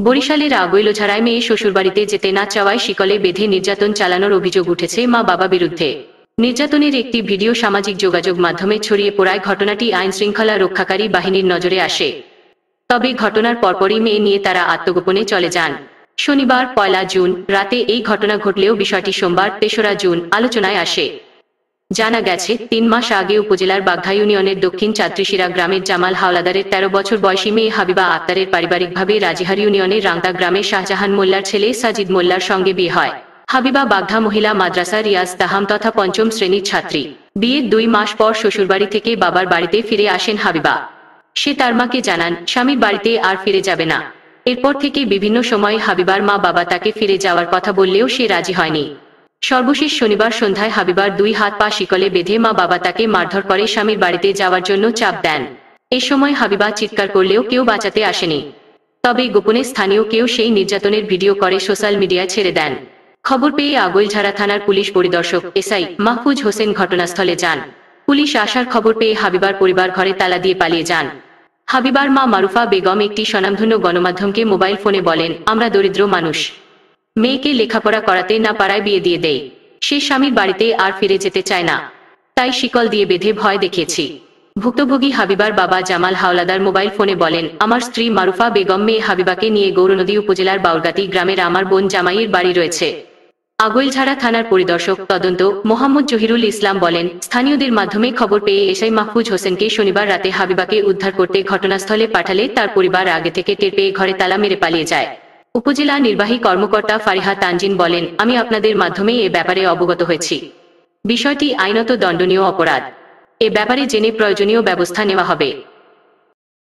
বরিশালের আগৈলঝাড়ায় মেয়ে শ্বশুরবাড়িতে যেতে না চাওয়ায় শিকলে বেঁধে নির্যাতন চালানোর অভিযোগ উঠেছে মা বাবা বিরুদ্ধে। নির্যাতনের একটি ভিডিও সামাজিক যোগাযোগ মাধ্যমে ছড়িয়ে পড়ায় ঘটনাটি আইনশৃঙ্খলা রক্ষাকারী বাহিনীর নজরে আসে। তবে ঘটনার পরপরই মেয়ে নিয়ে তারা আত্মগোপনে চলে যান। শনিবার ১ জুন রাতে এই ঘটনা ঘটলেও বিষয়টি সোমবার ৩রা জুন আলোচনায় আসে। জানা গেছে, ৩ মাস আগে উপজেলার বাঘা ইউনিয়নের দক্ষিণ চাত্রিশিরা গ্রামের জামাল হাওলাদারের ১৩ বছর বয়সী মেয়ে হাবিবা আক্তারের পারিবারিকভাবে রাজিহার ইউনিয়নের রাংতা গ্রামের শাহজাহান মোল্লার ছেলে সাজিদ মোল্লার সঙ্গে বিয়ে হয়। হাবিবা বাঘা মহিলা মাদ্রাসা রিয়াজ তাহাম তথা ৫ম শ্রেণীর ছাত্রী। বিয়ের ২ মাস পর শ্বশুরবাড়ি থেকে বাবার বাড়িতে ফিরে আসেন হাবিবা। সে তার মাকে জানান স্বামীর বাড়িতে আর ফিরে যাবে না। এরপর থেকে বিভিন্ন সময়ে হাবিবার মা বাবা তাকে ফিরে যাওয়ার কথা বললেও সে রাজি হয়নি। সর্বশেষ শনিবার সন্ধ্যায় হাবিবার ২ হাত পা শিকলে বেঁধে মা বাবা তাকে মারধর করে স্বামীর বাড়িতে যাওয়ার জন্য চাপ দেন। এ সময় হাবিবা চিৎকার করলেও কেউ বাঁচাতে আসেনি। তবে গোপনে স্থানীয় কেউ সেই নির্যাতনের ভিডিও করে সোশ্যাল মিডিয়ায় ছেড়ে দেন। খবর পেয়ে আগৈলঝাড়া থানার পুলিশ পরিদর্শক এসআই মাহফুজ হোসেন ঘটনাস্থলে যান। পুলিশ আসার খবর পেয়ে হাবিবার পরিবার ঘরে তালা দিয়ে পালিয়ে যান। হাবিবার মা মারুফা বেগম একটি স্বনামধন্য গণমাধ্যমকে মোবাইল ফোনে বলেন, আমরা দরিদ্র মানুষ। মেয়েকে লেখাপড়া করাতে না পারায় বিয়ে দিয়ে দেয়। সে স্বামীর বাড়িতে আর ফিরে যেতে চায় না, তাই শিকল দিয়ে বেঁধে ভয় দেখিয়েছি। ভুক্তভোগী হাবিবার বাবা জামাল হাওলাদার মোবাইল ফোনে বলেন, আমার স্ত্রী মারুফা বেগম মেয়ে হাবিবাকে নিয়ে গৌরনদী উপজেলার বাউরগাতি গ্রামের আমার বোন জামাইয়ের বাড়ি রয়েছে। আগৈলঝাড়া থানার পরিদর্শক তদন্ত মোহাম্মদ জহিরুল ইসলাম বলেন, স্থানীয়দের মাধ্যমে খবর পেয়ে এসআই মাহফুজ হোসেনকে শনিবার রাতে হাবিবাকে উদ্ধার করতে ঘটনাস্থলে পাঠালে তার পরিবার আগে থেকে টের পেয়ে ঘরে তালা মেরে পালিয়ে যায়। উপজেলা নির্বাহী কর্মকর্তা ফারিহা তানজিন বলেন, আমি আপনাদের মাধ্যমে এ ব্যাপারে অবগত হয়েছি। বিষয়টি আইনত দণ্ডনীয় অপরাধ। এ ব্যাপারে জেনে প্রয়োজনীয় ব্যবস্থা নেওয়া হবে।